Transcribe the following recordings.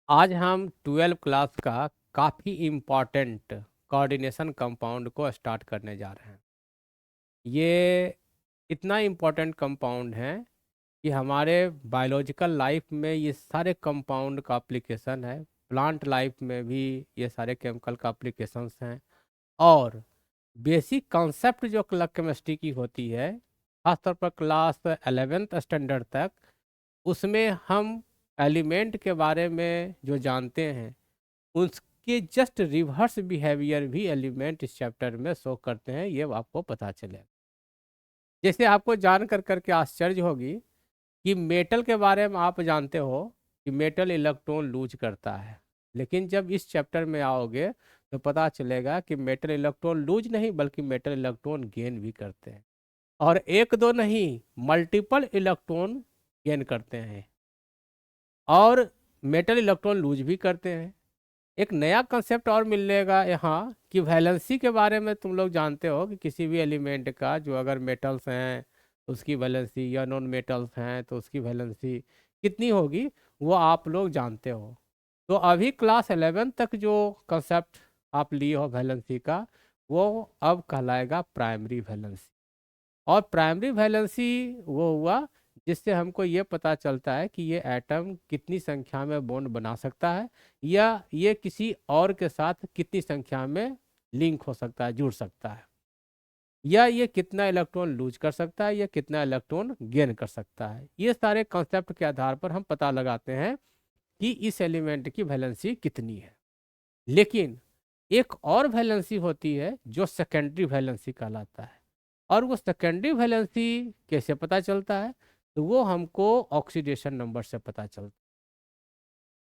आज हम 12 क्लास का काफ़ी इम्पॉर्टेंट कोऑर्डिनेशन कंपाउंड को स्टार्ट करने जा रहे हैं। ये इतना इम्पॉर्टेंट कंपाउंड है कि हमारे बायोलॉजिकल लाइफ में ये सारे कंपाउंड का एप्लीकेशन है। प्लांट लाइफ में भी ये सारे केमिकल का एप्लीकेशंस हैं। और बेसिक कॉन्सेप्ट जो केमिस्ट्री की होती है, खासतौर पर क्लास 11th स्टैंडर्ड तक, उसमें हम एलिमेंट के बारे में जो जानते हैं उसके जस्ट रिवर्स बिहेवियर भी एलिमेंट इस चैप्टर में शो करते हैं, ये आपको पता चलेगा। जैसे आपको जान कर करके आश्चर्य होगी कि मेटल के बारे में आप जानते हो कि मेटल इलेक्ट्रॉन लूज करता है, लेकिन जब इस चैप्टर में आओगे तो पता चलेगा कि मेटल इलेक्ट्रॉन लूज नहीं बल्कि मेटल इलेक्ट्रॉन गेन भी करते हैं। और एक दो नहीं, मल्टीपल इलेक्ट्रॉन गेन करते हैं और मेटल इलेक्ट्रॉन लूज भी करते हैं। एक नया कंसेप्ट और मिलेगा यहाँ कि वैलेंसी के बारे में तुम लोग जानते हो कि किसी भी एलिमेंट का जो अगर मेटल्स हैं उसकी वैलेंसी, या नॉन मेटल्स हैं तो उसकी वैलेंसी कितनी होगी, वो आप लोग जानते हो। तो अभी क्लास 11 तक जो कंसेप्ट आप लिए हो वैलेंसी का, वो अब कहलाएगा प्राइमरी वैलेंसी। और प्राइमरी वैलेंसी वो हुआ जिससे हमको ये पता चलता है कि ये एटम कितनी संख्या में बॉन्ड बना सकता है, या ये किसी और के साथ कितनी संख्या में लिंक हो सकता है, जुड़ सकता है, या ये कितना इलेक्ट्रॉन लूज कर सकता है या कितना इलेक्ट्रॉन गेन कर सकता है। ये सारे कॉन्सेप्ट के आधार पर हम पता लगाते हैं कि इस एलिमेंट की वैलेंसी कितनी है। लेकिन एक और वैलेंसी होती है जो सेकेंडरी वैलेंसी कहलाता है। और वो सेकेंडरी वैलेंसी कैसे पता चलता है, तो वो हमको ऑक्सीडेशन नंबर से पता चलता है।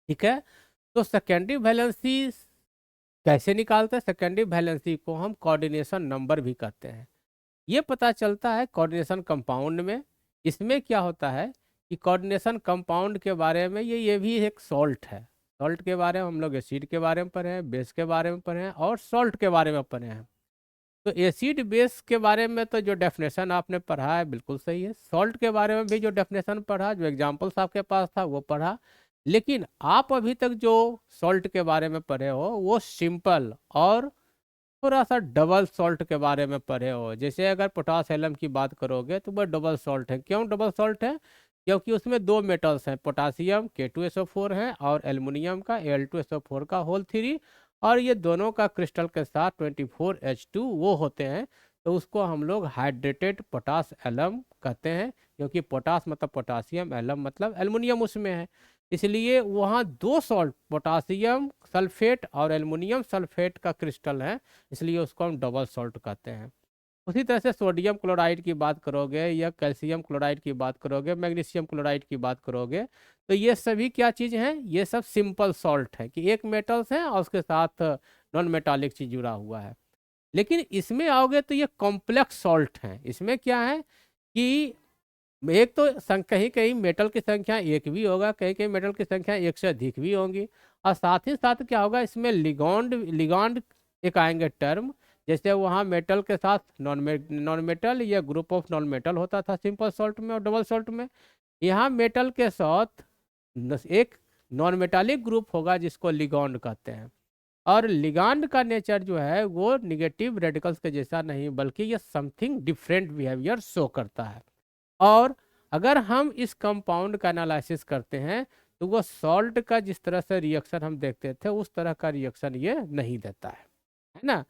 ठीक है। तो सेकेंडरी वैलेंसी कैसे निकालते हैं? सेकेंडरी वैलेंसी को हम कोऑर्डिनेशन नंबर भी कहते हैं। ये पता चलता है कोऑर्डिनेशन कंपाउंड में। इसमें क्या होता है कि कोऑर्डिनेशन कंपाउंड के बारे में ये भी एक सॉल्ट है। सॉल्ट के बारे में हम लोग एसिड के बारे में पढ़े हैं, बेस के बारे में पढ़े हैं और सॉल्ट के बारे में पढ़े हैं। तो एसिड बेस के बारे में तो जो डेफिनेशन आपने पढ़ा है बिल्कुल सही है। सॉल्ट के बारे में भी जो डेफिनेशन पढ़ा, जो एग्जांपल्स आपके पास था वो पढ़ा। लेकिन आप अभी तक जो सॉल्ट के बारे में पढ़े हो वो सिंपल और थोड़ा सा डबल सॉल्ट के बारे में पढ़े हो। जैसे अगर पोटास एलम की बात करोगे तो वह डबल सॉल्ट है। क्यों डबल सॉल्ट है? क्योंकि उसमें दो मेटल्स हैं, पोटासियम K2SO4 है और एल्युमिनियम का Al2SO4 का होल थ्री। और ये दोनों का क्रिस्टल के साथ 24H2 वो होते हैं। तो उसको हम लोग हाइड्रेटेड पोटास एलम कहते हैं, क्योंकि पोटास मतलब पोटासियम, एलम मतलब एल्युमिनियम उसमें है। इसलिए वहाँ दो सॉल्ट, पोटासियम सल्फेट और एल्युमिनियम सल्फेट का क्रिस्टल है, इसलिए उसको हम डबल सॉल्ट कहते हैं। उसी तरह से सोडियम क्लोराइड की बात करोगे या कैल्शियम क्लोराइड की बात करोगे, मैग्नीशियम क्लोराइड की बात करोगे, तो ये सभी क्या चीज़ हैं? ये सब सिंपल सॉल्ट है कि एक मेटल्स है और उसके साथ नॉन मेटालिक चीज जुड़ा हुआ है। लेकिन इसमें आओगे तो ये कॉम्प्लेक्स सॉल्ट हैं। इसमें क्या है कि एक तो कहीं कहीं मेटल की संख्या एक भी होगा, कहीं कहीं मेटल की संख्या एक से अधिक भी होंगी। और साथ ही साथ क्या होगा, इसमें लिगॉन्ड लिगॉन्ड एक आएंगे टर्म। जैसे वहाँ मेटल के साथ नॉन मेटल या ग्रुप ऑफ नॉन मेटल होता था सिंपल सॉल्ट में और डबल सॉल्ट में। यहाँ मेटल के साथ एक नॉन मेटालिक ग्रुप होगा जिसको लिगॉन्ड कहते हैं। और लिगांड का नेचर जो है वो निगेटिव रेडिकल्स के जैसा नहीं, बल्कि ये समथिंग डिफरेंट बिहेवियर शो करता है। और अगर हम इस कंपाउंड का एनालिसिस करते हैं तो वो सॉल्ट का जिस तरह से रिएक्शन हम देखते थे उस तरह का रिएक्शन ये नहीं देता है ना।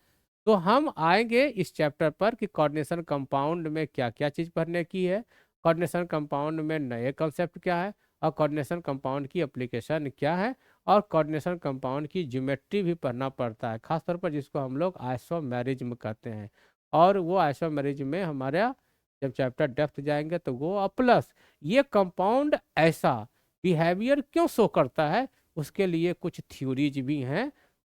तो हम आएंगे इस चैप्टर पर कि कोऑर्डिनेशन कंपाउंड में क्या क्या चीज़ पढ़ने की है, कोऑर्डिनेशन कंपाउंड में नए कंसेप्ट क्या है, और कोऑर्डिनेशन कंपाउंड की एप्लीकेशन क्या है, और कोऑर्डिनेशन कंपाउंड की ज्योमेट्री भी पढ़ना पड़ता है, खासतौर पर जिसको हम लोग आइसोमेरिज्म कहते हैं। और वो आइसोमेरिज्म में हमारा जब चैप्टर डेप्थ जाएंगे तो वो प्लस ये कंपाउंड ऐसा बिहेवियर क्यों शो करता है, उसके लिए कुछ थ्योरीज भी हैं।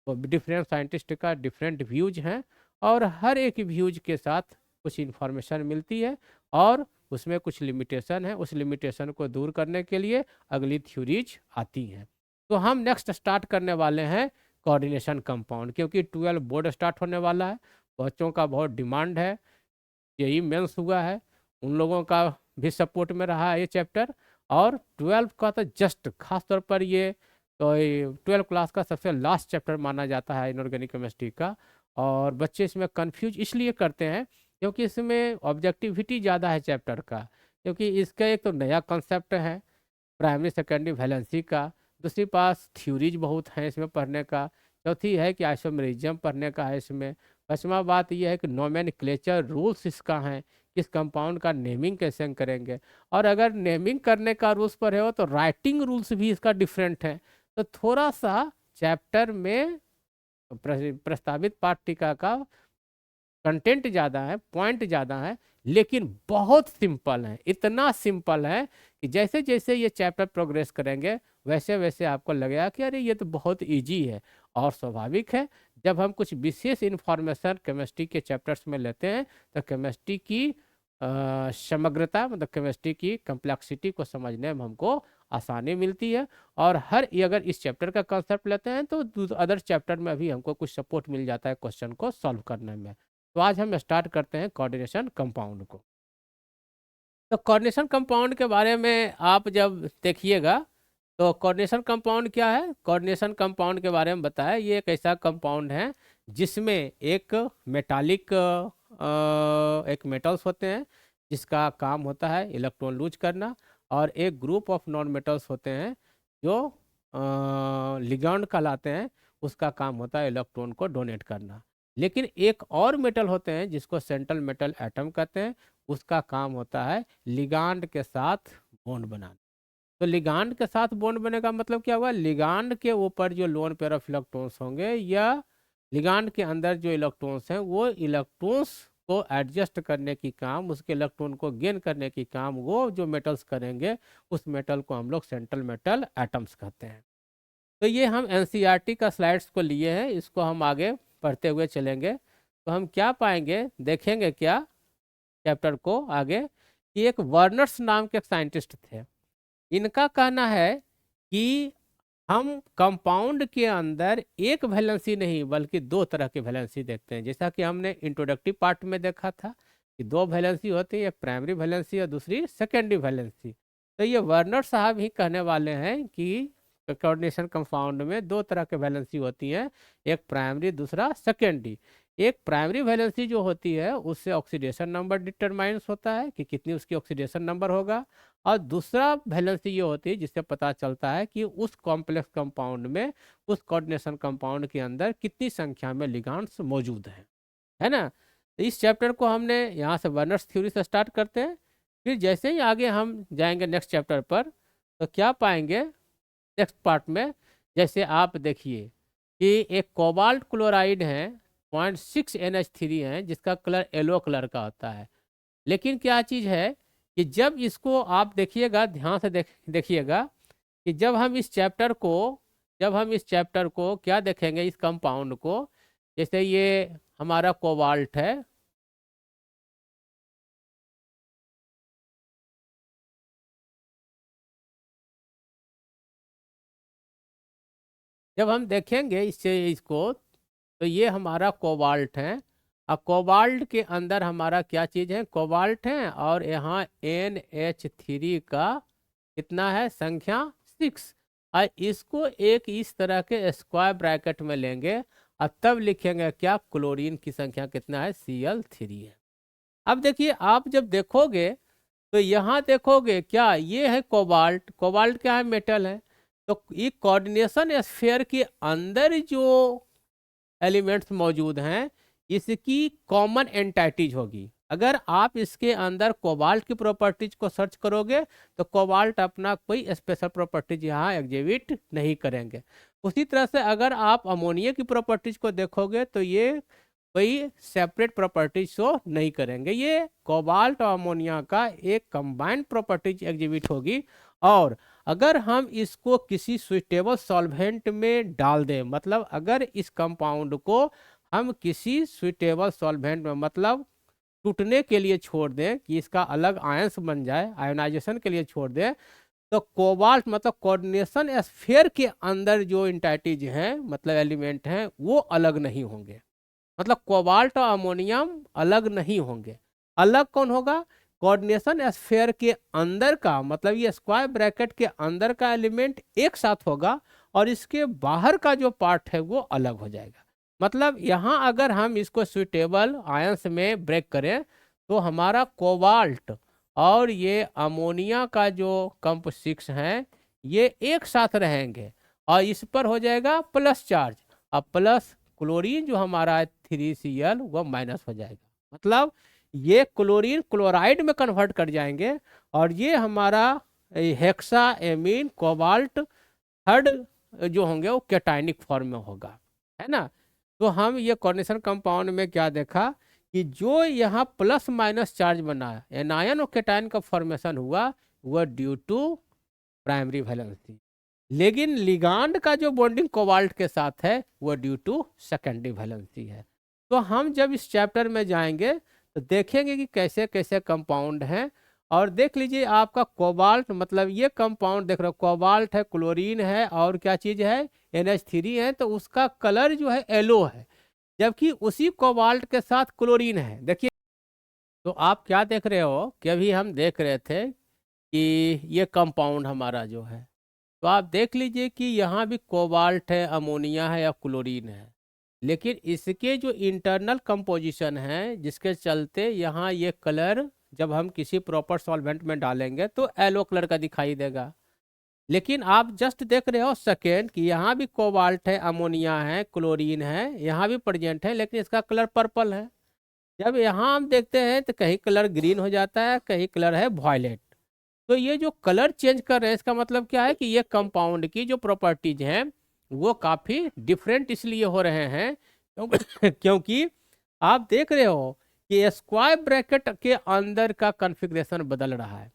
तो डिफरेंट साइंटिस्ट का डिफरेंट व्यूज हैं और हर एक व्यूज के साथ कुछ इन्फॉर्मेशन मिलती है और उसमें कुछ लिमिटेशन है। उस लिमिटेशन को दूर करने के लिए अगली थ्योरीज आती हैं। तो हम नेक्स्ट स्टार्ट करने वाले हैं कोऑर्डिनेशन कंपाउंड, क्योंकि 12 बोर्ड स्टार्ट होने वाला है। बच्चों का बहुत डिमांड है, यही मेंस हुआ है, उन लोगों का भी सपोर्ट में रहा है ये चैप्टर। और 12 का तो जस्ट खास तौर पर ये तो 12 क्लास का सबसे लास्ट चैप्टर माना जाता है इनऑर्गेनिक केमिस्ट्री का। और बच्चे इसमें कंफ्यूज इसलिए करते हैं क्योंकि इसमें ऑब्जेक्टिविटी ज़्यादा है चैप्टर का, क्योंकि इसका एक तो नया कॉन्सेप्ट है प्राइमरी सेकेंडरी वैलेंसी का, दूसरी पास थ्योरीज बहुत हैं इसमें पढ़ने का, चौथी है कि आइसोमेरिज्म पढ़ने का है इसमें, पांचवा बात यह है कि नोमेनक्लेचर रूल्स इसका है, किस कंपाउंड का नेमिंग कैसे हम करेंगे। और अगर नेमिंग करने का रूल्स पर है हो तो राइटिंग रूल्स भी इसका डिफरेंट है। तो थोड़ा सा चैप्टर में प्रस्तावित पाठ्यिका का कंटेंट ज़्यादा है, पॉइंट ज़्यादा है, लेकिन बहुत सिंपल है। इतना सिंपल है कि जैसे जैसे ये चैप्टर प्रोग्रेस करेंगे वैसे वैसे आपको लगेगा कि अरे ये तो बहुत इजी है। और स्वाभाविक है, जब हम कुछ विशेष इन्फॉर्मेशन केमिस्ट्री के चैप्टर्स में लेते हैं तो केमिस्ट्री की समग्रता मतलब केमिस्ट्री की कम्प्लेक्सिटी को समझने में हमको आसानी मिलती है। और हर अगर इस चैप्टर का कंसेप्ट लेते हैं तो अदर चैप्टर में भी हमको कुछ सपोर्ट मिल जाता है क्वेश्चन को सॉल्व करने में। तो आज हम स्टार्ट करते हैं कोऑर्डिनेशन कंपाउंड को। तो कोऑर्डिनेशन कंपाउंड के बारे में आप जब देखिएगा तो कोऑर्डिनेशन कंपाउंड क्या है, कोऑर्डिनेशन कंपाउंड के बारे में बताया, ये एक ऐसा कंपाउंड है जिसमें एक मेटालिक एक मेटल्स होते हैं जिसका काम होता है इलेक्ट्रॉन लूज करना, और एक ग्रुप ऑफ नॉन मेटल्स होते हैं जो लिगैंड कहलाते हैं, उसका काम होता है इलेक्ट्रॉन को डोनेट करना। लेकिन एक और मेटल होते हैं जिसको सेंट्रल मेटल एटम कहते हैं, उसका काम होता है लिगांड के साथ बॉन्ड बनाना। तो लिगांड के साथ बॉन्ड बने का मतलब क्या हुआ, लिगांड के ऊपर जो लोन पेयर ऑफ इलेक्ट्रॉन्स होंगे या लिगांड के अंदर जो इलेक्ट्रॉन्स हैं वो इलेक्ट्रॉन्स को एडजस्ट करने की काम, उसके इलेक्ट्रॉन को गेन करने की काम वो जो मेटल्स करेंगे, उस मेटल को हम लोग सेंट्रल मेटल एटम्स कहते हैं। तो ये हम एनसीईआरटी का स्लाइड्स को लिए हैं, इसको हम आगे पढ़ते हुए चलेंगे तो हम क्या पाएंगे, देखेंगे क्या चैप्टर को आगे, कि एक वर्नर्स नाम के साइंटिस्ट थे। इनका कहना है कि हम कंपाउंड के अंदर एक वैलेंसी नहीं बल्कि दो तरह की वैलेंसी देखते हैं। जैसा कि हमने इंट्रोडक्टिव पार्ट में देखा था कि दो वैलेंसी होती है, एक प्राइमरी वैलेंसी और दूसरी सेकेंडरी वैलेंसी। तो ये वर्नर साहब ही कहने वाले हैं कि कोऑर्डिनेशन कंपाउंड में दो तरह के वैलेंसी होती हैं, एक प्राइमरी दूसरा सेकेंडरी। एक प्राइमरी वैलेंसी जो होती है उससे ऑक्सीडेशन नंबर डिटरमाइंस होता है कि कितनी उसकी ऑक्सीडेशन नंबर होगा, और दूसरा वैलेंसी ये होती है जिससे पता चलता है कि उस कॉम्प्लेक्स कंपाउंड में, उस कोऑर्डिनेशन कंपाउंड के अंदर कितनी संख्या में लिगांड्स मौजूद हैं, है ना। तो इस चैप्टर को हमने यहाँ से वर्नर्स थ्योरी से स्टार्ट करते हैं, फिर जैसे ही आगे हम जाएंगे नेक्स्ट चैप्टर पर तो क्या पाएंगे नेक्स्ट पार्ट में। जैसे आप देखिए कि एक कोबाल्ट क्लोराइड है 0.6 NH3 है जिसका कलर येलो कलर का होता है। लेकिन क्या चीज़ है कि जब इसको आप देखिएगा ध्यान से देखिएगा कि जब हम इस चैप्टर को क्या देखेंगे, इस कंपाउंड को, जैसे ये हमारा कोबाल्ट है, जब हम देखेंगे इसको तो ये हमारा कोबाल्ट है। अब कोबाल्ट के अंदर हमारा क्या चीज़ है, कोबाल्ट है, और यहाँ NH3 का कितना है संख्या 6। और इसको एक इस तरह के स्क्वायर ब्रैकेट में लेंगे और तब लिखेंगे क्या, क्लोरीन की संख्या कितना है, Cl3 है। अब देखिए आप जब देखोगे तो यहाँ देखोगे क्या, ये है कोबाल्ट, कोबाल्ट क्या है, मेटल है। तो ये कोऑर्डिनेशन स्फीयर के अंदर जो एलिमेंट्स मौजूद हैं इसकी कॉमन एंटाइटीज होगी। अगर आप इसके अंदर कोबाल्ट की प्रॉपर्टीज को सर्च करोगे तो कोबाल्ट अपना कोई स्पेशल प्रॉपर्टीज यहाँ एग्जिबिट नहीं करेंगे। उसी तरह से अगर आप अमोनिया की प्रॉपर्टीज को देखोगे तो ये कोई सेपरेट प्रॉपर्टीज शो नहीं करेंगे, ये कोबाल्ट और अमोनिया का एक कंबाइंड प्रॉपर्टीज एग्जिबिट होगी। और अगर हम इसको किसी सुइटेबल सॉल्वेंट में डाल दें, मतलब अगर इस कंपाउंड को हम किसी सुइटेबल सॉल्वेंट में मतलब टूटने के लिए छोड़ दें कि इसका अलग आयंस बन जाए, आयोनाइजेशन के लिए छोड़ दें, तो कोबाल्ट मतलब कोऑर्डिनेशन स्फीयर के अंदर जो इंटाइटीज हैं मतलब एलिमेंट हैं वो अलग नहीं होंगे। मतलब कोबाल्ट और अमोनियम अलग नहीं होंगे। अलग कौन होगा, कोऑर्डिनेशन स्फीयर के अंदर का मतलब ये स्क्वायर ब्रैकेट के अंदर का एलिमेंट एक साथ होगा और इसके बाहर का जो पार्ट है वो अलग हो जाएगा। मतलब यहाँ अगर हम इसको सुइटेबल आयंस में ब्रेक करें तो हमारा कोबाल्ट और ये अमोनिया का जो कंप 6 है ये एक साथ रहेंगे और इस पर हो जाएगा प्लस चार्ज। अब प्लस क्लोरीन जो हमारा 3Cl वो माइनस हो जाएगा। मतलब ये क्लोरीन क्लोराइड में कन्वर्ट कर जाएंगे और ये हमारा हेक्सा एमीन कोबाल्ट थर्ड जो होंगे वो कैटायनिक फॉर्म में होगा, है ना। तो हम ये कोऑर्डिनेशन कंपाउंड में क्या देखा कि जो यहाँ प्लस माइनस चार्ज बना है एनायन और कैटायन का फॉर्मेशन हुआ वह ड्यू टू प्राइमरी वैलेंसी, लेकिन लिगांड का जो बॉन्डिंग कोबाल्ट के साथ है वो ड्यू टू सेकेंडरी वैलेंसी है। तो हम जब इस चैप्टर में जाएंगे तो देखेंगे कि कैसे कैसे कंपाउंड हैं। और देख लीजिए आपका कोबाल्ट मतलब ये कंपाउंड देख रहे हो कोबाल्ट है, क्लोरीन है और क्या चीज़ है NH3 है, तो उसका कलर जो है येलो है, जबकि उसी कोबाल्ट के साथ क्लोरीन है। देखिए तो आप क्या देख रहे हो कि अभी हम देख रहे थे कि ये कंपाउंड हमारा जो है, तो आप देख लीजिए कि यहाँ भी कोबाल्ट है, अमोनिया है या क्लोरीन है, लेकिन इसके जो इंटरनल कंपोजिशन है जिसके चलते यहाँ ये कलर जब हम किसी प्रॉपर सॉल्वेंट में डालेंगे तो येलो कलर का दिखाई देगा। लेकिन आप जस्ट देख रहे हो सेकेंड कि यहाँ भी कोबाल्ट है, अमोनिया है, क्लोरीन है, यहाँ भी प्रेजेंट है, लेकिन इसका कलर पर्पल है। जब यहाँ हम देखते हैं तो कहीं कलर ग्रीन हो जाता है, कहीं कलर है वॉयलेट। तो ये जो कलर चेंज कर रहे हैं इसका मतलब क्या है कि ये कंपाउंड की जो प्रॉपर्टीज हैं वो काफ़ी डिफरेंट इसलिए हो रहे हैं क्योंकि आप देख रहे हो कि स्क्वायर ब्रैकेट के अंदर का कॉन्फ़िगरेशन बदल रहा है।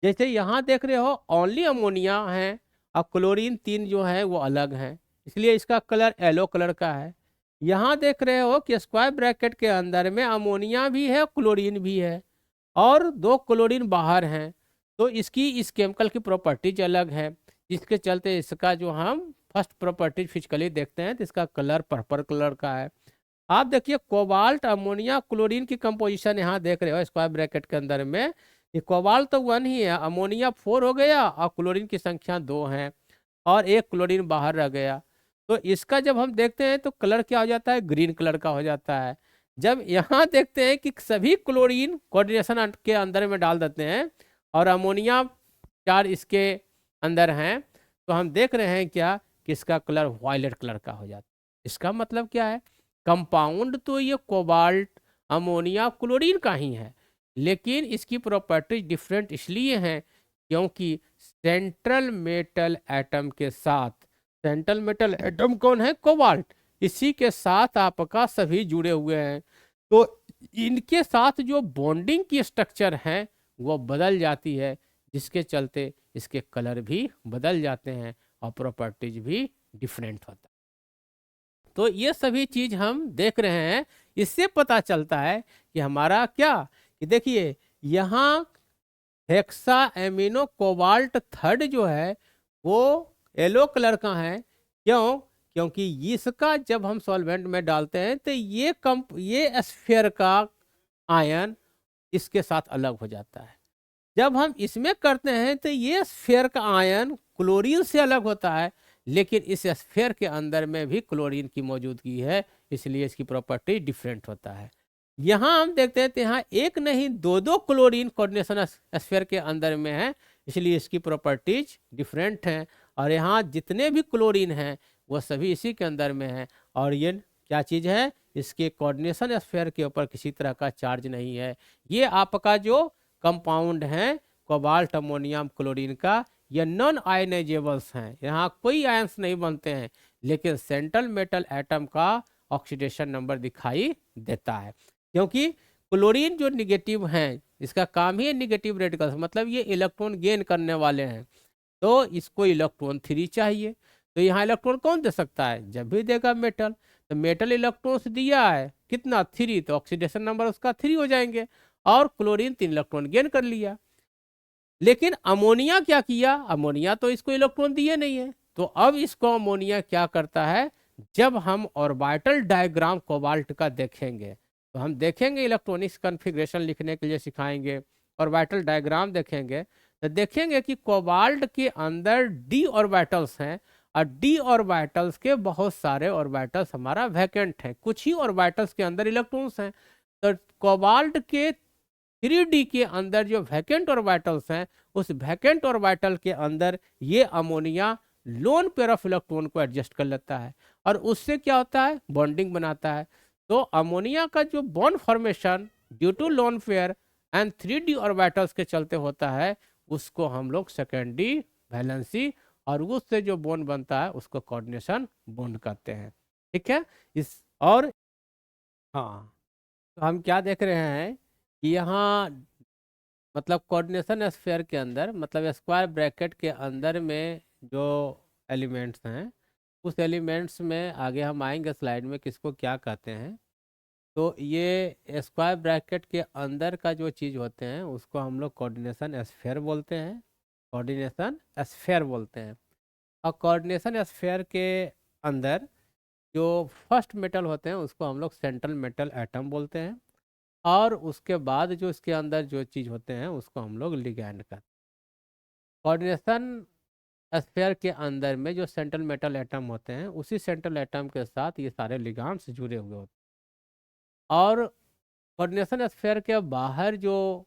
जैसे यहाँ देख रहे हो ओनली अमोनिया है और क्लोरीन 3 जो है वो अलग है, इसलिए इसका कलर येलो कलर का है। यहाँ देख रहे हो कि स्क्वायर ब्रैकेट के अंदर में अमोनिया भी है, क्लोरीन भी है और 2 क्लोरीन बाहर हैं, तो इसकी इस केमिकल की प्रॉपर्टीज अलग है, जिसके चलते इसका जो हम फर्स्ट प्रॉपर्टीज फिजिकली देखते हैं तो इसका कलर पर्पल कलर का है। आप देखिए कोबाल्ट अमोनिया क्लोरीन की कंपोजिशन यहाँ देख रहे हो स्क्वायर ब्रैकेट के अंदर में, ये कोबाल्ट तो 1 ही है, अमोनिया 4 हो गया और क्लोरीन की संख्या 2 है और एक क्लोरीन बाहर रह गया। तो इसका जब हम देखते हैं तो कलर क्या हो जाता है, ग्रीन कलर का हो जाता है। जब यहाँ देखते हैं कि सभी क्लोरीन कोऑर्डिनेशन के अंदर में डाल देते हैं और अमोनिया 4 इसके अंदर हैं, तो हम देख रहे हैं क्या कि इसका कलर वायलेट कलर का हो जाता है। इसका मतलब क्या है, कंपाउंड तो ये कोबाल्ट अमोनिया क्लोरीन का ही है, लेकिन इसकी प्रॉपर्टीज डिफरेंट इसलिए हैं क्योंकि सेंट्रल मेटल एटम के साथ, सेंट्रल मेटल एटम कौन है, कोबाल्ट, इसी के साथ आपका सभी जुड़े हुए हैं। तो इनके साथ जो बॉन्डिंग की स्ट्रक्चर है वो बदल जाती है, जिसके चलते इसके कलर भी बदल जाते हैं और प्रॉपर्टीज भी डिफरेंट होता है। तो ये सभी चीज हम देख रहे हैं, इससे पता चलता है कि हमारा क्या कि देखिए यहाँ हेक्सा एमिनो कोबाल्ट थर्ड जो है वो येलो कलर का है। क्यों? क्योंकि इसका जब हम सॉल्वेंट में डालते हैं तो ये स्फीयर का आयन इसके साथ अलग हो जाता है। जब हम इसमें करते हैं तो ये स्फीयर का आयन क्लोरीन से अलग होता है, लेकिन इस स्फीयर के अंदर में भी क्लोरीन की मौजूदगी है, इसलिए इसकी प्रॉपर्टी डिफरेंट होता है। यहाँ हम देखते हैं तो यहाँ एक नहीं 2 क्लोरीन कोऑर्डिनेशन स्फीयर के अंदर में है, इसलिए इसकी प्रॉपर्टीज डिफरेंट हैं। और यहाँ जितने भी क्लोरीन हैं वो सभी इसी के अंदर में है और ये क्या चीज़ है, इसके कोऑर्डिनेशन स्फीयर के ऊपर किसी तरह का चार्ज नहीं है। ये आपका जो कंपाउंड है कोबाल्ट अमोनियम क्लोरीन का, ये नॉन आयनाइजेबल्स हैं, यहाँ कोई आयंस नहीं बनते हैं, लेकिन सेंट्रल मेटल एटम का ऑक्सीडेशन नंबर दिखाई देता है। क्योंकि क्लोरीन जो निगेटिव हैं, इसका काम ही है निगेटिव रेडिकल्स, मतलब ये इलेक्ट्रॉन गेन करने वाले हैं, तो इसको इलेक्ट्रॉन 3 चाहिए। तो यहाँ इलेक्ट्रॉन कौन दे सकता है, जब भी देगा मेटल, तो मेटल इलेक्ट्रॉन्स दिया है कितना 3, तो ऑक्सीडेशन नंबर उसका 3 हो जाएंगे और क्लोरीन 3 इलेक्ट्रॉन गेन कर लिया। लेकिन अमोनिया क्या किया, अमोनिया तो इसको इलेक्ट्रॉन दिए नहीं है, तो अब इसको अमोनिया क्या करता है, जब हम ऑर्बिटल डायग्राम कोबाल्ट का देखेंगे तो हम देखेंगे इलेक्ट्रॉनिक्स कॉन्फ़िगरेशन लिखने के लिए सिखाएंगे ऑर्बिटल डायग्राम देखेंगे तो देखेंगे कि कोबाल्ट के अंदर डी ऑर्बिटल्स हैं और डी ऑर्बिटल्स के बहुत सारे ऑर्बिटल्स हमारा वैकेंट है, कुछ ही ऑर्बिटल्स के अंदर इलेक्ट्रॉन्स हैं। तो कोबाल्ट के 3D के अंदर जो वैकेंट ऑर्बिटल्स हैं उस वैकेंट ऑर्बिटल के अंदर ये ammonia lone pair of electron को एडजस्ट कर लेता है और उससे क्या होता है, बॉन्डिंग बनाता है। तो अमोनिया का जो bond formation due to lone pair and 3D orbitals के चलते होता है उसको हम लोग सेकेंडरी वैलेंसी, और उससे जो बॉन्ड बनता है उसको कोऑर्डिनेशन बॉन्ड कहते हैं। ठीक है। इस और हाँ, तो हम क्या देख रहे हैं कि यहाँ मतलब कोऑर्डिनेशन स्फीयर के अंदर मतलब स्क्वायर ब्रैकेट के अंदर में जो एलिमेंट्स हैं उस एलिमेंट्स में आगे हम आएंगे स्लाइड में किसको क्या कहते हैं। तो ये स्क्वायर ब्रैकेट के अंदर का जो चीज़ होते हैं उसको हम लोग कोऑर्डिनेशन स्फीयर बोलते हैं, कोऑर्डिनेशन स्फीयर बोलते हैं। और कोऑर्डिनेशन स्फीयर के अंदर जो फर्स्ट मेटल होते हैं उसको हम लोग सेंट्रल मेटल एटम बोलते हैं और उसके बाद जो इसके अंदर जो चीज़ होते हैं उसको हम लोग लिगैंड कहते हैं। कोऑर्डिनेशन स्फीयर के अंदर में जो सेंट्रल मेटल एटम होते हैं उसी सेंट्रल एटम के साथ ये सारे लिगांड्स जुड़े हुए होते हैं। और कोऑर्डिनेशन स्फीयर के बाहर जो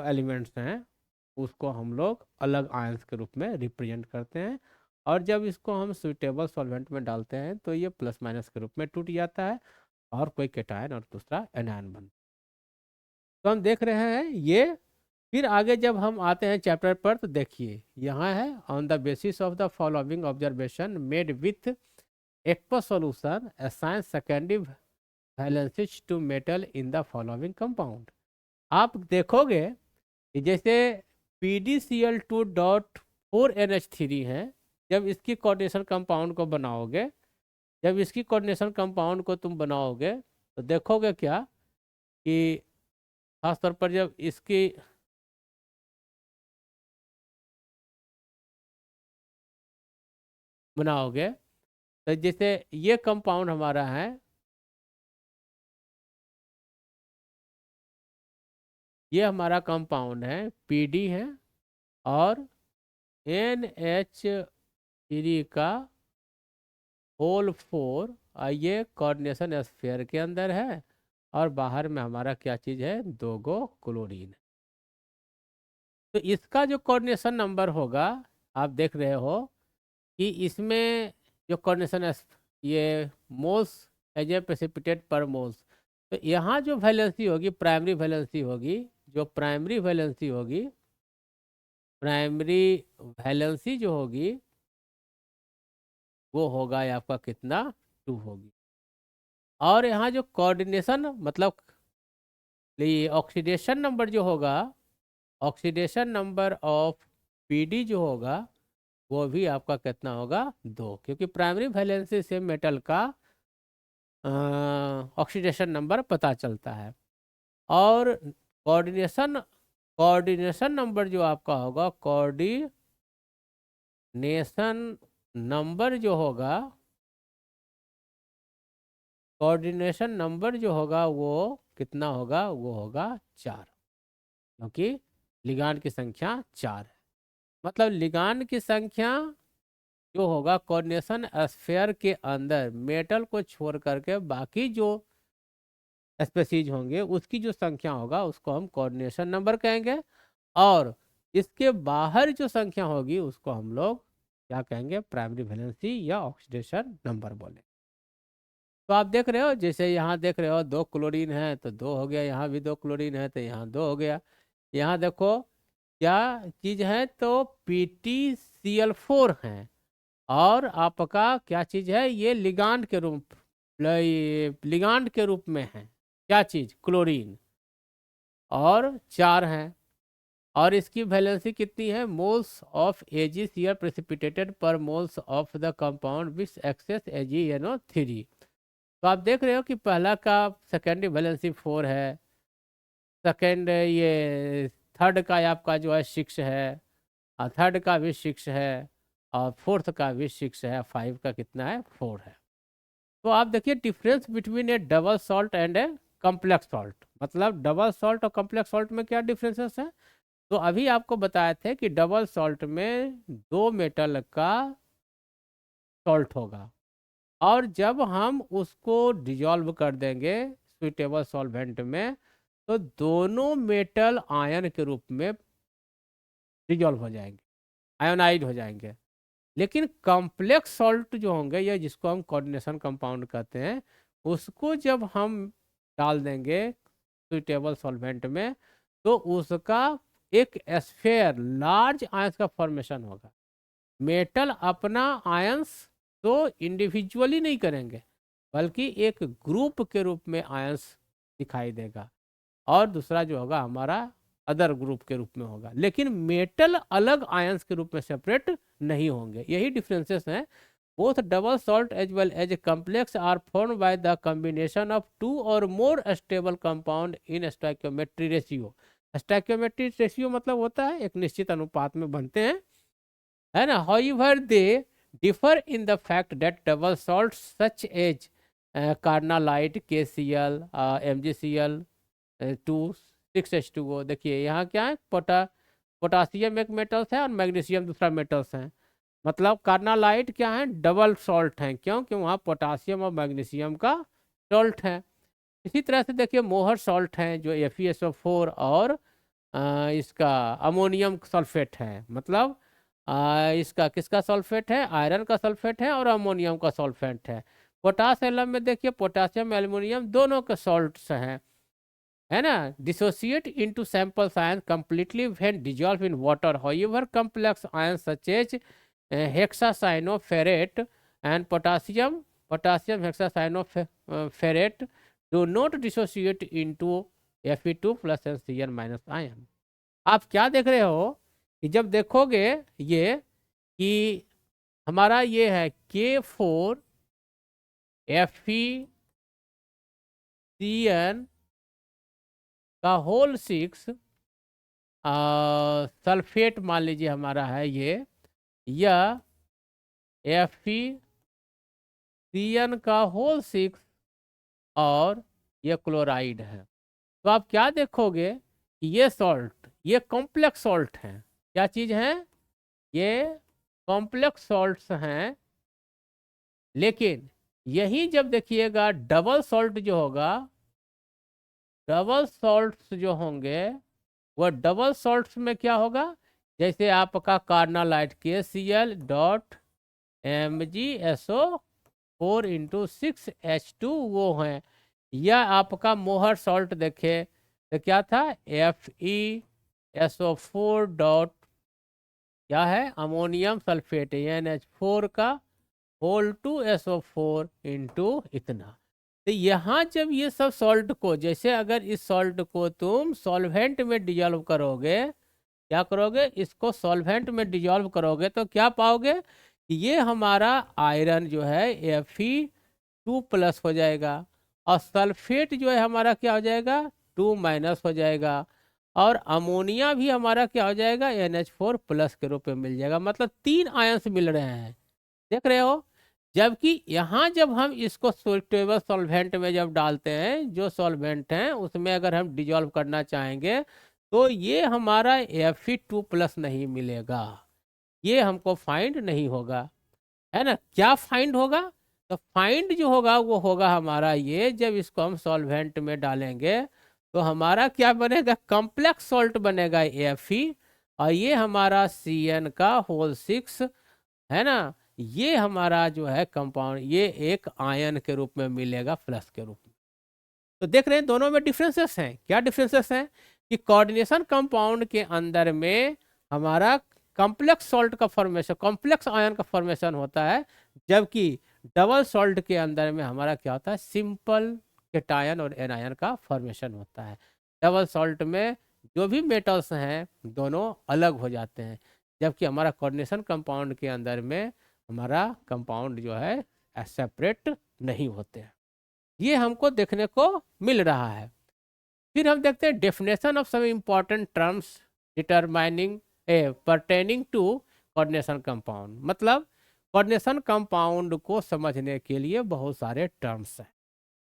एलिमेंट्स हैं उसको हम लोग अलग आयंस के रूप में रिप्रेजेंट करते हैं और जब इसको हम सुइटेबल सॉल्वेंट में डालते हैं तो ये प्लस माइनस के रूप में टूट जाता है और कोई केटायन और दूसरा एनायन बनता है। तो हम देख रहे हैं ये। फिर आगे जब हम आते हैं चैप्टर पर तो देखिए यहाँ है on the basis of the following observation made with aqueous solution assign secondary valencies to metal in the following compound. आप देखोगे कि जैसे PdCl2 डॉट 4NH3 है, जब इसकी कोऑर्डिनेशन कंपाउंड को बनाओगे, जब इसकी कोऑर्डिनेशन कंपाउंड को तुम बनाओगे तो देखोगे क्या कि खासतौर पर जब इसकी बनाओगे तो जैसे ये कंपाउंड हमारा है, ये हमारा कंपाउंड है PD है और NH3 का होल 4 ये कोऑर्डिनेशन स्फीयर के अंदर है और बाहर में हमारा क्या चीज़ है, 2 गो क्लोरीन। तो इसका जो कोऑर्डिनेशन नंबर होगा आप देख रहे हो कि इसमें जो कोऑर्डिनेशन ये मोल्स एज ए प्रेसिपिटेट पर मोल्स, तो यहाँ जो वैलेंसी होगी प्राइमरी वैलेंसी होगी, जो प्राइमरी वैलेंसी होगी, प्राइमरी वैलेंसी जो होगी वो होगा आपका कितना, 2 होगी। और यहाँ जो कोऑर्डिनेशन मतलब ऑक्सीडेशन नंबर जो होगा, ऑक्सीडेशन नंबर ऑफ PD जो होगा वो भी आपका कितना होगा, 2, क्योंकि प्राइमरी वैलेंसी से मेटल का ऑक्सीडेशन नंबर पता चलता है। और कोऑर्डिनेशन कोऑर्डिनेशन नंबर जो आपका होगा, कोऑर्डिनेशन नंबर जो होगा, कोऑर्डिनेशन नंबर जो होगा वो कितना होगा, वो होगा 4, क्योंकि लिगांड की संख्या 4 है। मतलब लिगांड की संख्या जो होगा कोऑर्डिनेशन स्फीयर के अंदर मेटल को छोड़ करके बाकी जो स्पेसीज होंगे उसकी जो संख्या होगा उसको हम कोऑर्डिनेशन नंबर कहेंगे और इसके बाहर जो संख्या होगी उसको हम लोग क्या कहेंगे, प्राइमरी वैलेंसी या ऑक्सीडेशन नंबर बोले। तो आप देख रहे हो जैसे यहाँ देख रहे हो 2 क्लोरीन है तो 2 हो गया, यहाँ भी 2 क्लोरीन है तो यहाँ 2 हो गया। यहाँ देखो क्या चीज है, तो PtCl4 है और आपका क्या चीज है, ये लिगांड के रूप, लिगांड के रूप में है क्या चीज, क्लोरीन, और 4 है। और इसकी वैलेंसी कितनी है, moles of AgCl precipitated per moles of the compound which excess AgNO3। तो आप देख रहे हो कि पहला का सेकेंडरी वैलेंसी 4 है, सेकेंड ये थर्ड का आपका जो है 6 है और थर्ड का भी 6 है और फोर्थ का भी 6 है, 5 का कितना है, 4 है। तो आप देखिए difference between A double salt and a complex salt, मतलब डबल सॉल्ट और कॉम्प्लेक्स सॉल्ट में क्या डिफरेंसेस है? तो अभी आपको बताए थे कि डबल सॉल्ट में 2 मेटल का सॉल्ट होगा, और जब हम उसको डिजॉल्व कर देंगे सुइटेबल सॉल्वेंट में, तो दोनों मेटल आयन के रूप में डिजॉल्व हो जाएंगे, आयोनाइड हो जाएंगे। लेकिन कॉम्प्लेक्स सॉल्ट जो होंगे, या जिसको हम कोऑर्डिनेशन कंपाउंड कहते हैं, उसको जब हम डाल देंगे सुइटेबल सॉल्वेंट में, तो उसका एक स्फेयर लार्ज आयंस का फॉर्मेशन होगा। मेटल अपना आयंस तो इंडिविजुअली नहीं करेंगे, बल्कि एक ग्रुप के रूप में आयंस दिखाई देगा, और दूसरा जो होगा हमारा अदर ग्रुप के रूप में होगा। लेकिन मेटल अलग आयंस के रूप में सेपरेट नहीं होंगे। यही डिफरेंसेस हैं। Both double salt as well as complex are formed by the combination of two or more stable compound in stoichiometry ratio. Stoichiometry ratio मतलब होता है एक निश्चित अनुपात में बनते हैं, है ना। However they differ in the fact that double salt such as carnallite KCl MgCl 2 6H2O। देखिए यहाँ क्या है, पोटासियम एक मेटल्स है और मैग्नीशियम दूसरा मेटल्स है। मतलब कार्नालाइट क्या है, डबल सॉल्ट है, क्योंकि वहाँ पोटासियम और मैग्नीशियम का सॉल्ट है। इसी तरह से देखिए मोहर सॉल्ट है जो FeSO4 और इसका अमोनियम सल्फेट है। मतलब इसका किसका सल्फेट है, आयरन का सल्फेट है और अमोनियम का सल्फेट है। पोटास एलम में देखिए पोटासियम एल्यूमिनियम दोनों के सॉल्ट्स हैं, है ना। Dissociate into simple ion completely when dissolve in water. However complex ion such as hexacyanoferrate and potassium hexacyanoferrate do not dissociate into Fe2 plus and Cn minus ion. आप क्या देख रहे हो कि जब देखोगे ये कि हमारा ये है K4FeCN का होल 6 सल्फेट मान लीजिए हमारा है ये, या FeCN का होल 6 और ये क्लोराइड है। तो आप क्या देखोगे कि ये सॉल्ट, ये कॉम्प्लेक्स सॉल्ट हैं। क्या चीज है, ये कॉम्प्लेक्स सॉल्ट्स हैं। लेकिन यही जब देखिएगा डबल सॉल्ट जो होगा, डबल सॉल्ट्स जो होंगे, वह डबल सॉल्ट्स में क्या होगा, जैसे आपका carnallite KCl dot MgSO4 into 6H2 वो है, या आपका मोहर सॉल्ट देखे तो क्या था, FeSO4 डॉट क्या है, अमोनियम सल्फेट NH4 का होल 2SO4 इंटू इतना। तो यहाँ जब ये सब सॉल्ट को, जैसे अगर इस सॉल्ट को तुम सॉल्वेंट में डिजॉल्व करोगे, क्या करोगे, इसको सॉल्वेंट में डिजॉल्व करोगे, तो क्या पाओगे कि ये हमारा आयरन जो है Fe2 प्लस हो जाएगा, और सल्फेट जो है हमारा क्या हो जाएगा, 2 माइनस हो जाएगा, और अमोनिया भी हमारा क्या हो जाएगा, NH4 प्लस के रूप में मिल जाएगा। मतलब 3 आयंस मिल रहे हैं, देख रहे हो। जबकि यहाँ जब हम इसको सुइटेबल सॉल्वेंट में जब डालते हैं, जो सॉल्वेंट हैं उसमें अगर हम डिजॉल्व करना चाहेंगे, तो ये हमारा Fe2 प्लस नहीं मिलेगा, ये हमको फाइंड नहीं होगा, है ना। क्या फाइंड होगा, तो फाइंड जो होगा वो होगा हमारा ये, जब इसको हम सॉल्वेंट में डालेंगे तो हमारा क्या बनेगा, कॉम्प्लेक्स सॉल्ट बनेगा Fe, और ये हमारा Cn का होल 6, है ना। ये हमारा जो है कंपाउंड, ये एक आयन के रूप में मिलेगा, प्लस के रूप में। तो देख रहे हैं दोनों में डिफरेंसेस हैं। क्या डिफरेंसेस हैं कि कोऑर्डिनेशन कंपाउंड के अंदर में हमारा कॉम्प्लेक्स सॉल्ट का फॉर्मेशन, कॉम्प्लेक्स आयन का फॉर्मेशन होता है, जबकि डबल सॉल्ट के अंदर में हमारा क्या होता है, सिंपल केटायन और एनायन का फॉर्मेशन होता है। डबल सॉल्ट में जो भी मेटल्स हैं दोनों अलग हो जाते हैं, जबकि हमारा कोऑर्डिनेशन कंपाउंड के अंदर में हमारा कंपाउंड जो है सेपरेट नहीं होते हैं। ये हमको देखने को मिल रहा है। फिर हम देखते हैं definition of some important terms determining pertaining to coordination compound. मतलब कोऑर्डिनेशन कंपाउंड को समझने के लिए बहुत सारे टर्म्स हैं।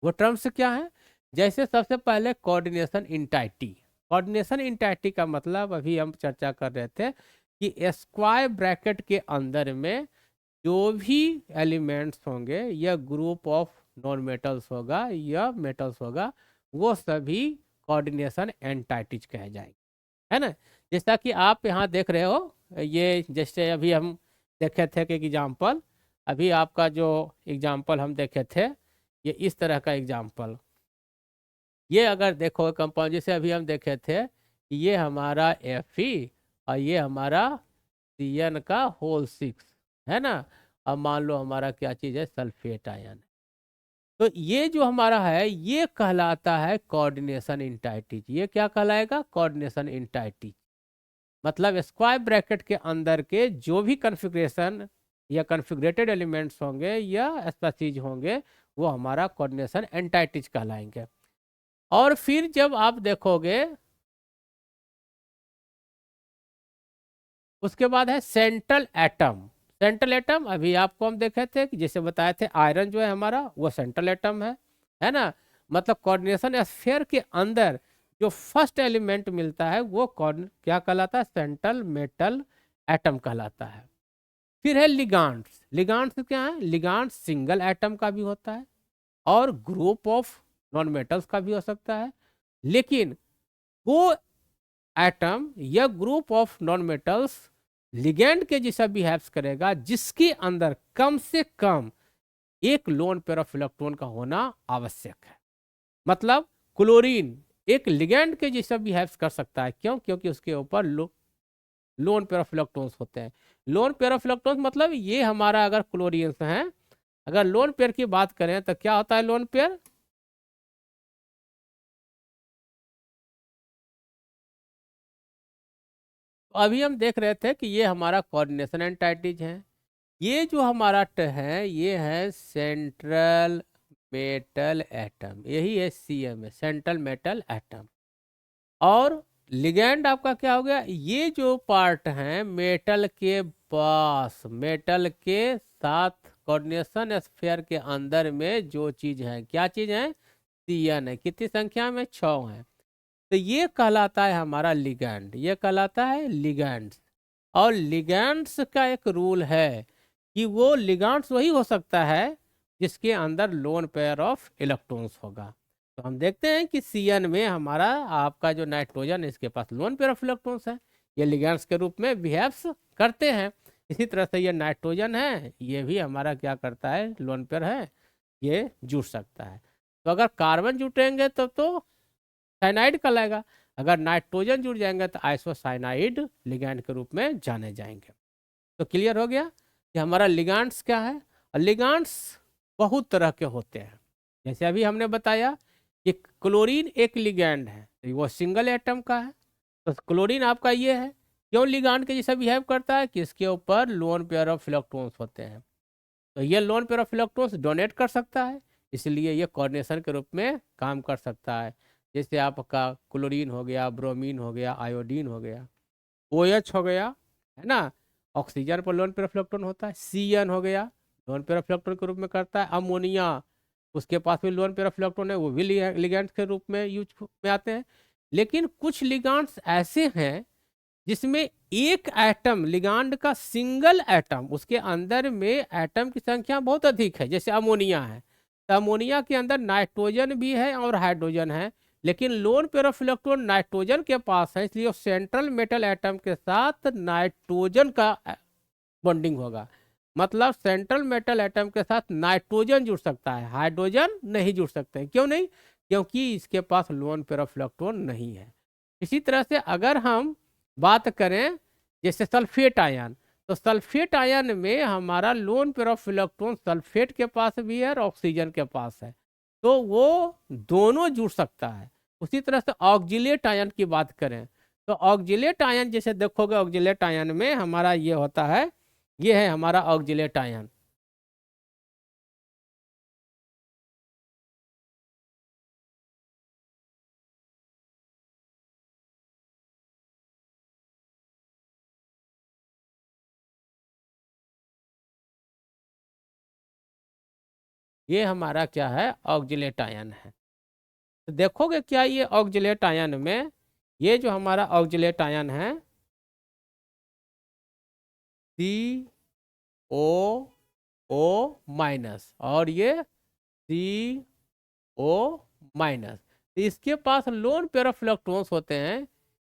वो टर्म्स क्या हैं, जैसे सबसे पहले कोऑर्डिनेशन इंटाइटी। कोऑर्डिनेशन इंटाइटी का मतलब अभी हम चर्चा कर रहे थे कि स्क्वायर ब्रैकेट के अंदर में जो भी एलिमेंट्स होंगे या ग्रुप ऑफ नॉन मेटल्स होगा या मेटल्स होगा, वो सभी कोऑर्डिनेशन एंटाइटीज कहे जाएंगे, है ना। जैसा कि आप यहाँ देख रहे हो, ये जैसे अभी हम देखे थे कि एग्जाम्पल, अभी आपका जो एग्जाम्पल हम देखे थे, ये इस तरह का एग्जाम्पल, ये अगर देखो कंपाउंड, जैसे अभी हम देखे थे कि ये हमारा Fe और ये हमारा Cn का होल 6, है ना। अब मान लो हमारा क्या चीज़ है, सल्फेट आयन। तो ये जो हमारा है ये कहलाता है कोऑर्डिनेशन इंटाइटीज। ये क्या कहलाएगा, कोऑर्डिनेशन इंटाइटीज। मतलब स्क्वायर ब्रैकेट के अंदर के जो भी कॉन्फ़िगरेशन या कॉन्फ़िगरेटेड एलिमेंट्स होंगे या स्पीशीज होंगे, वो हमारा कोऑर्डिनेशन एंटाइटीज कहलाएंगे। और फिर जब आप देखोगे, उसके बाद है सेंट्रल एटम। सेंट्रल एटम अभी आपको हम देखे थे कि जैसे बताए थे, आयरन जो है हमारा वो सेंट्रल एटम है ना। मतलब कोऑर्डिनेशन स्फीयर के अंदर जो फर्स्ट एलिमेंट मिलता है वो क्या कहलाता है, सेंट्रल मेटल एटम कहलाता है। फिर है लिगांड्स। लिगांड्स क्या है, लिगांड्स सिंगल एटम का भी होता है और ग्रुप ऑफ नॉन मेटल्स का भी हो सकता है। लेकिन वो एटम या group of non metals ligand के जैसा बिहेव्स करेगा जिसके अंदर कम से कम एक लोन पेयर ऑफ इलेक्ट्रॉन का होना आवश्यक है। मतलब क्लोरीन एक लिगेंड के जैसा बिहेव्स कर सकता है, क्यों, क्योंकि उसके ऊपर लोन पेयर ऑफ इलेक्ट्रॉन्स होते हैं। लोन पेयर ऑफ इलेक्ट्रॉन्स मतलब ये हमारा अगर क्लोरीन्स हैं, अगर लोन पेयर की बात करें तो क्या होता है लोन पेयर। अभी हम देख रहे थे कि ये हमारा कोऑर्डिनेशन एंटाइटीज है। ये जो हमारा है ये है सेंट्रल मेटल एटम, यही है CMA, सेंट्रल मेटल एटम। और लिगेंड आपका क्या हो गया, ये जो पार्ट है मेटल के पास, मेटल के साथ कोऑर्डिनेशन स्फीयर के अंदर में जो चीज है, क्या चीज है, CN है। कितनी संख्या में, 6 है। तो ये कहलाता है हमारा लिगैंड, ये कहलाता है लिगैंड्स। और लिगैंड्स का एक रूल है कि वो लिगैंड्स वही हो सकता है जिसके अंदर लोन पेयर ऑफ इलेक्ट्रॉन्स होगा। तो हम देखते हैं कि CN में हमारा आपका जो नाइट्रोजन है इसके पास लोन पेयर ऑफ इलेक्ट्रॉन्स है, ये लिगैंड्स के रूप में बिहेव्स करते हैं। इसी तरह से ये नाइट्रोजन है, ये भी हमारा क्या करता है, लोन पेयर है, ये जुड़ सकता है। तो अगर कार्बन जुटेंगे तो साइनाइड कहलाएगा, अगर नाइट्रोजन जुड़ जाएंगे तो आइसोसाइनाइड लिगैंड के रूप में जाने जाएंगे। तो क्लियर हो गया कि हमारा लिगैंड्स क्या है। और लिगैंड्स बहुत तरह के होते हैं। जैसे अभी हमने बताया कि क्लोरीन एक लिगैंड है, तो वो सिंगल एटम का है। तो क्लोरीन आपका ये है, क्यों लिगैंड के जैसा बिहेव करता है कि इसके ऊपर लोन पेयर ऑफ इलेक्ट्रॉन्स होते हैं। तो ये lone pair of electrons donate कर सकता है, इसलिए ये कोऑर्डिनेशन के रूप में काम कर सकता है। जैसे आपका क्लोरीन हो गया, ब्रोमीन हो गया, आयोडीन हो गया, OH हो गया, है ना। ऑक्सीजन पर लोन पेयर ऑफ इलेक्ट्रॉन होता है। CN हो गया, लोन पेयर ऑफ इलेक्ट्रॉन के रूप में करता है। अमोनिया, उसके पास भी लोन पेयर ऑफ इलेक्ट्रॉन है, वो भी लिगैंड के रूप में यूज में आते हैं। लेकिन कुछ लिगैंड्स ऐसे हैं जिसमें एक एटम, लिगांड का सिंगल एटम, उसके अंदर में एटम की संख्या बहुत अधिक है, जैसे अमोनिया है। तो अमोनिया के अंदर नाइट्रोजन भी है और हाइड्रोजन है, लेकिन lone pair of electron nitrogen के पास है, इसलिए सेंट्रल मेटल एटम के साथ नाइट्रोजन का बॉन्डिंग होगा। मतलब सेंट्रल मेटल एटम के साथ नाइट्रोजन जुड़ सकता है, हाइड्रोजन नहीं जुड़ सकते हैं। क्यों नहीं, क्योंकि इसके पास लोन पेयर ऑफ इलेक्ट्रॉन नहीं है। इसी तरह से अगर हम बात करें जैसे सल्फेट आयन, तो सल्फेट आयन में हमारा lone pair of electron sulphate के पास भी है और ऑक्सीजन के पास है, तो वो दोनों जुड़ सकता है। उसी तरह से ऑक्जिलेट आयन की बात करें तो ऑक्जिलेट आयन जैसे देखोगे, ऑक्जिलेट आयन में हमारा ये होता है, ये है हमारा ऑक्जिलेट आयन। ये हमारा क्या है, ऑक्जिलेट आयन है। तो देखोगे क्या ये ऑक्जिलेट आयन में, ये जो हमारा ऑक्जिलेट आयन है CO और ये CO-, तो इसके पास लोन पेयर ऑफ इलेक्ट्रॉन्स होते हैं।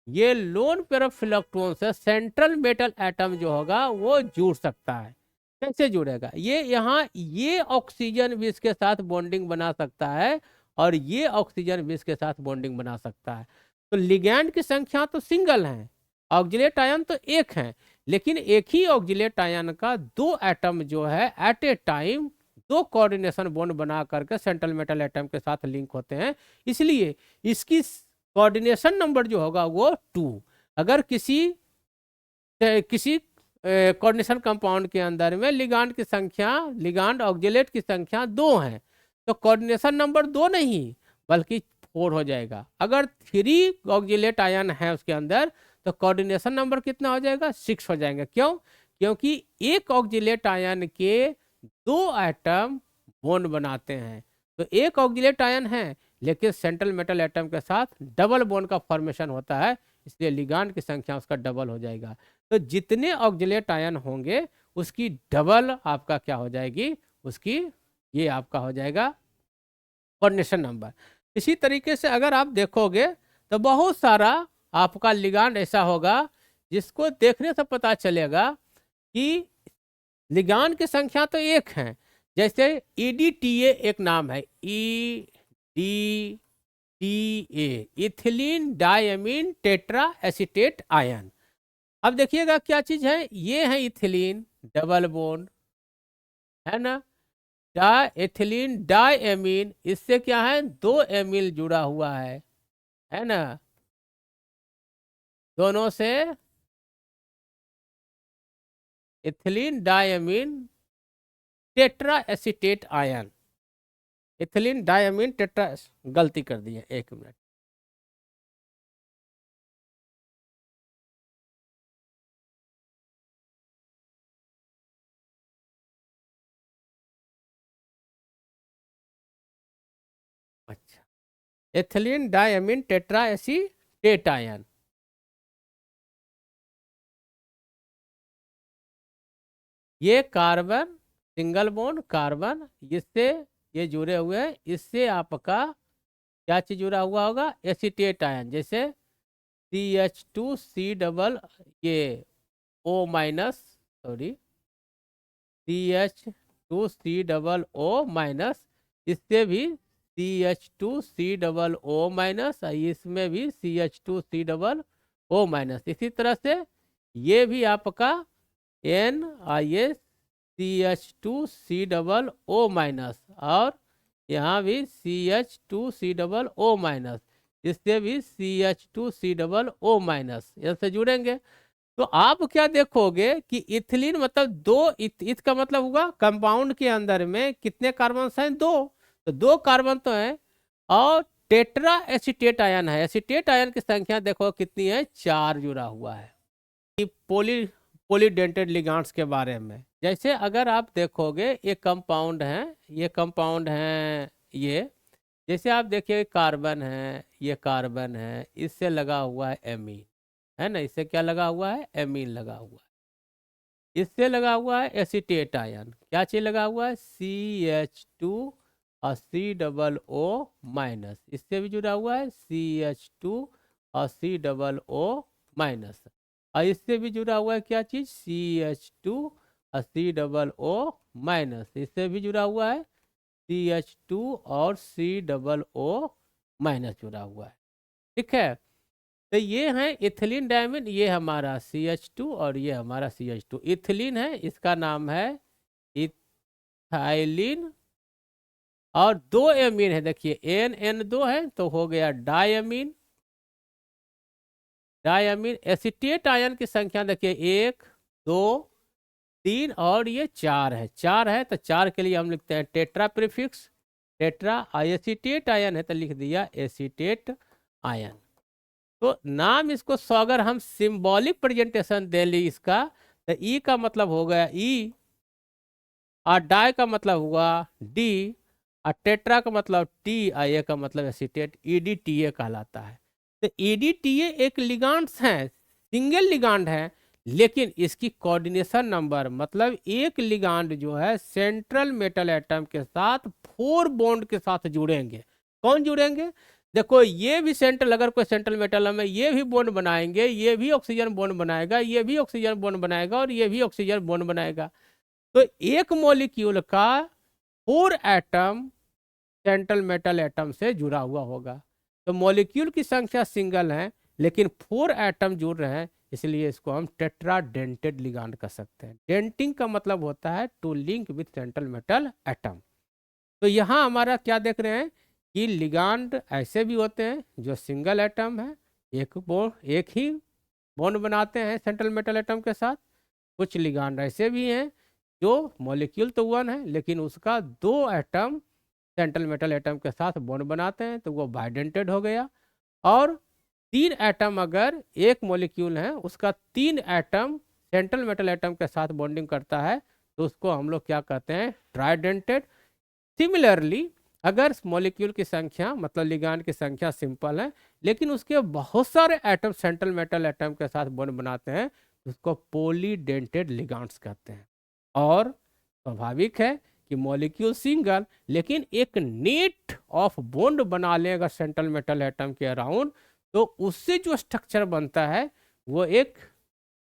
ये लोन पेयर ऑफ इलेक्ट्रॉन से सेंट्रल मेटल एटम जो होगा वो जुड़ सकता है। कैसे जुड़ेगा? ये यहाँ ये ऑक्सीजन भी इसके साथ बॉन्डिंग बना सकता है और ये ऑक्सीजन भी इसके साथ बॉन्डिंग बना सकता है। तो लिगैंड की संख्या तो सिंगल है, ऑक्जिलेट आयन तो एक है, लेकिन एक ही ऑक्जिलेट आयन का दो एटम जो है एट ए टाइम दो कोऑर्डिनेशन बॉन्ड बना करके सेंट्रल मेटल एटम के साथ लिंक होते हैं। इसलिए इसकी कोऑर्डिनेशन नंबर जो होगा वो 2। अगर किसी कोऑर्डिनेशन कंपाउंड के अंदर में लिगांड की संख्या, लिगांड ऑक्जिलेट की संख्या 2 है, तो कोऑर्डिनेशन नंबर 2 नहीं बल्कि 4 हो जाएगा। अगर 3 ऑक्जिलेट आयन है उसके अंदर तो कोऑर्डिनेशन नंबर कितना हो जाएगा? 6 हो जाएंगे। क्यों? क्योंकि एक ऑक्जिलेट आयन के दो एटम बॉन्ड बनाते हैं। तो एक ऑक्जिलेट आयन है लेकिन सेंट्रल मेटल एटम के साथ डबल बॉन्ड का फॉर्मेशन होता है, इसलिए लिगांड की संख्या उसका डबल हो जाएगा। तो जितने ऑक्जिलेट आयन होंगे उसकी डबल आपका क्या हो जाएगी? उसकी ये आपका हो जाएगा कोऑर्डिनेशन नंबर। इसी तरीके से अगर आप देखोगे तो बहुत सारा आपका लिगांड ऐसा होगा जिसको देखने से पता चलेगा कि लिगांड की संख्या तो एक है। जैसे EDTA एक नाम है, EDTA, ethylene diamine tetra acetate ion. अब देखिएगा क्या चीज है, ये है इथिलीन डबल बॉन्ड, है ना, एथिलीन डायमीन, इससे क्या है 2 एमिल जुड़ा हुआ है ना, दोनों से ethylene diamine tetra acetate ion, ethylene diamine tetra, गलती कर दी है, 1 मिनट। अच्छा, ethylene diamine tetra acetate ion, ये कार्बन सिंगल बॉन्ड कार्बन इससे ये जुड़े हुए हैं, इससे आपका क्या चीज जुड़ा हुआ होगा? एसीटेट आयन, जैसे CH2C डबल, ये O-, sorry, CH2C double O-, इससे भी CH2C डबल O-, इसमें भी CH2C डबल O-। इसी तरह से ये भी आपका NiS CH2C डबल O-, और यहाँ भी CH2C डबल O-, इससे भी CH2C डबल O-, ऐसे जुड़ेंगे। तो आप क्या देखोगे कि इथिलीन मतलब दो, इथ का मतलब हुआ कंपाउंड के अंदर में कितने कार्बन हैं? 2। तो 2 कार्बन तो है, और टेट्रा एसीटेट आयन है, एसीटेट आयन की संख्या देखो कितनी है? 4 जुड़ा हुआ है। पॉलीडेंटेड लिगांड्स के बारे में, जैसे अगर आप देखोगे ये कंपाउंड है, ये कंपाउंड है, ये जैसे आप देखिए कार्बन है, ये कार्बन है, इससे लगा हुआ है एमीन, है ना, इससे क्या लगा हुआ है? एमीन लगा हुआ है। इससे लगा हुआ है एसीटेट आयन, क्या चीज लगा हुआ है? CH2 और C डबल O-, इससे भी जुड़ा हुआ है CH2 और C डबल O-, और इससे भी जुड़ा हुआ है क्या चीज? CH2 और C डबल O-, इससे भी जुड़ा हुआ है CH2 और C डबल O- जुड़ा हुआ है। ठीक है, तो ये है इथिलीन डायमीन, ये हमारा CH2 और ये हमारा CH2। इथिलीन है, इसका नाम है इथाइलिन, और 2 एमीन है, देखिए NN2 है तो हो गया डायमीन। डायमीन एसीटेट आयन की संख्या देखिए 1 2 3 और ये 4 है, 4 है तो 4 के लिए हम लिखते हैं tetra prefix, tetra. Acetate ion है तो लिख दिया एसीटेट आयन। तो नाम इसको अगर हम सिंबॉलिक प्रेजेंटेशन दे ली इसका, तो ई का मतलब हो गया ई, और डाई का मतलब हुआ डी, और टेट्रा का मतलब टी, ए का मतलब एसीटेट, EDTA कहलाता है। तो EDTA एक लिगांड्स है, सिंगल लिगांड है, लेकिन इसकी कोऑर्डिनेशन नंबर मतलब एक लिगांड जो है सेंट्रल मेटल एटम के साथ 4 बॉन्ड के साथ जुड़ेंगे। कौन जुड़ेंगे? देखो ये भी सेंट्रल, अगर कोई सेंट्रल मेटल में ये भी बॉन्ड बनाएंगे, ये भी ऑक्सीजन बॉन्ड बनाएगा, ये भी ऑक्सीजन बॉन्ड बनाएगा और ये भी ऑक्सीजन बॉन्ड बनाएगा। तो एक मॉलिक्यूल का 4 एटम सेंट्रल मेटल एटम से जुड़ा हुआ होगा। तो मॉलिक्यूल की संख्या सिंगल है लेकिन 4 एटम जुड़ रहे हैं, इसलिए इसको हम टेट्राडेंटेड लिगांड कर सकते हैं। डेंटिंग का मतलब होता है to link with central metal atom. तो यहाँ हमारा क्या देख रहे हैं कि लिगांड ऐसे भी होते हैं जो सिंगल एटम है, एक ही बॉन्ड बनाते हैं सेंट्रल मेटल एटम के साथ। कुछ लिगांड ऐसे भी हैं जो मॉलिक्यूल तो वन है लेकिन उसका 2 एटम सेंट्रल मेटल एटम के साथ बॉन्ड बनाते हैं, तो वो बाइडेंटेड हो गया। और 3 एटम अगर एक मॉलिक्यूल है उसका 3 एटम सेंट्रल मेटल एटम के साथ बॉन्डिंग करता है, तो उसको हम लोग क्या कहते हैं? ट्राइडेंटेड। सिमिलरली अगर मॉलिक्यूल की संख्या मतलब लिगांड की संख्या सिंपल है लेकिन उसके बहुत सारे एटम सेंट्रल मेटल एटम के साथ बॉन्ड बनाते हैं, उसको पॉलीडेंटेड लिगांड्स कहते हैं। और स्वाभाविक है कि मॉलिक्यूल सिंगल लेकिन एक नेट ऑफ बॉन्ड बना लेगा सेंट्रल मेटल एटम के अराउंड, तो उससे जो स्ट्रक्चर बनता है वो एक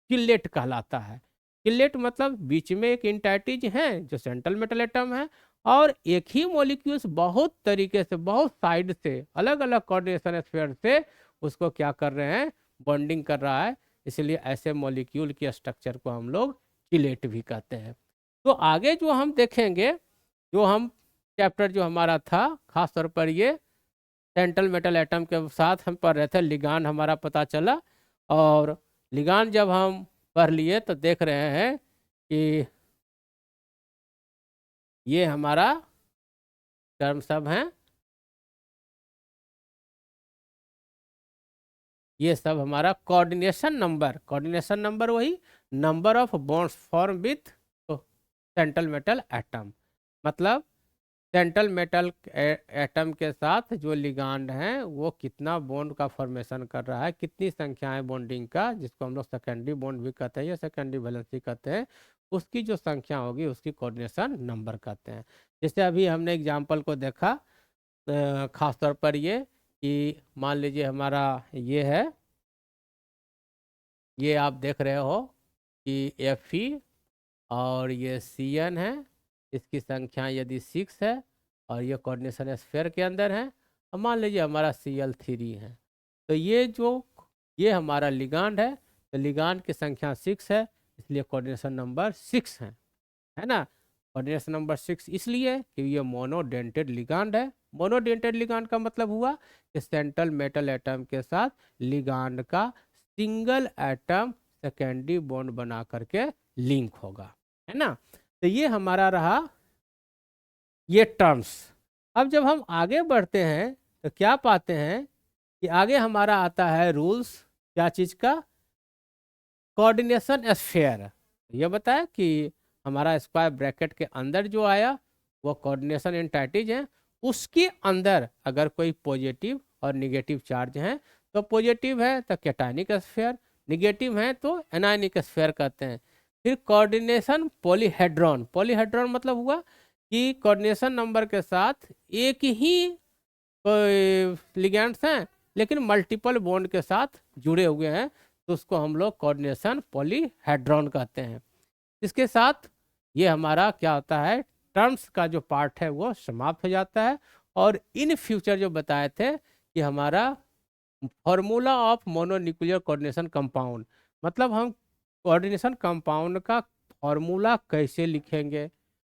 चिल्लेट कहलाता है। चिल्लेट मतलब बीच में एक इंटाइटिज है जो सेंट्रल मेटल एटम है और एक ही मॉलिक्यूल्स बहुत तरीके से, बहुत साइड से, अलग अलग कोऑर्डिनेशन स्फीयर से उसको क्या कर रहे हैं? बॉन्डिंग कर रहा है। इसलिए ऐसे मॉलिक्यूल के स्ट्रक्चर को हम लोग चिलेट भी कहते हैं। तो आगे जो हम देखेंगे, जो हम चैप्टर जो हमारा था खास तौर पर ये सेंट्रल मेटल एटम के साथ हम पढ़ रहे थे, लिगांड हमारा पता चला। और लिगांड जब हम पढ़ लिए तो देख रहे हैं कि ये हमारा टर्म सब हैं, ये सब हमारा कोऑर्डिनेशन नंबर वही number of bonds form with central metal atom. मतलब सेंट्रल मेटल एटम के साथ जो लिगांड है वो कितना बॉन्ड का फॉर्मेशन कर रहा है, कितनी संख्या है बॉन्डिंग का, जिसको हम लोग सेकेंडरी बॉन्ड भी कहते हैं या सेकेंडरी वैलेंसी कहते हैं, उसकी जो संख्या होगी उसकी कोऑर्डिनेशन नंबर कहते हैं। जैसे अभी हमने एग्जाम्पल को देखा, खास तौर पर ये कि मान लीजिए हमारा ये है, ये आप देख रहे हो कि Fe और ये Cn है, इसकी संख्या यदि 6 है और ये कोऑर्डिनेशन स्फीयर के अंदर है, और मान लीजिए हमारा Cl3 है, तो ये हमारा लिगांड है, तो लिगांड की संख्या 6 है, इसलिए कोऑर्डिनेशन नंबर 6 है ना। कोऑर्डिनेशन नंबर 6 इसलिए कि ये मोनोडेंटेड लिगांड है। मोनोडेंटेड लिगांड का मतलब हुआ कि सेंट्रल मेटल एटम के साथ लिगांड का सिंगल एटम सेकेंडरी बॉन्ड बना करके लिंक होगा, है ना। तो ये हमारा रहा ये टर्म्स। अब जब हम आगे बढ़ते हैं तो क्या पाते हैं कि आगे हमारा आता है रूल्स, क्या चीज का? Coordination sphere. ये बताया कि हमारा स्क्वायर ब्रैकेट के अंदर जो आया वो कोऑर्डिनेशन एंटाइटीज है, उसके अंदर अगर कोई पॉजिटिव और निगेटिव चार्ज है तो पॉजिटिव है तो कैटायनिक स्फीयर, निगेटिव है तो एनायनिक स्फीयर कहते हैं। फिर कोऑर्डिनेशन पॉलीहेड्रॉन। पॉलीहेड्रॉन मतलब हुआ कि कोऑर्डिनेशन नंबर के साथ एक ही लिगेंड्स हैं लेकिन मल्टीपल बॉन्ड के साथ जुड़े हुए हैं, तो उसको हम लोग कोऑर्डिनेशन पॉलीहेड्रॉन कहते हैं। इसके साथ ये हमारा क्या होता है, टर्म्स का जो पार्ट है वो समाप्त हो जाता है। और इन फ्यूचर जो बताए थे कि हमारा formula of mononuclear coordination compound, मतलब हम कोऑर्डिनेशन कंपाउंड का फॉर्मूला कैसे लिखेंगे,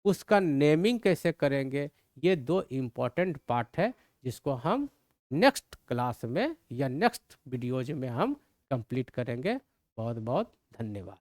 उसका नेमिंग कैसे करेंगे, ये 2 इम्पॉर्टेंट पार्ट है जिसको हम नेक्स्ट क्लास में या नेक्स्ट वीडियोज में हम कंप्लीट करेंगे। बहुत बहुत धन्यवाद।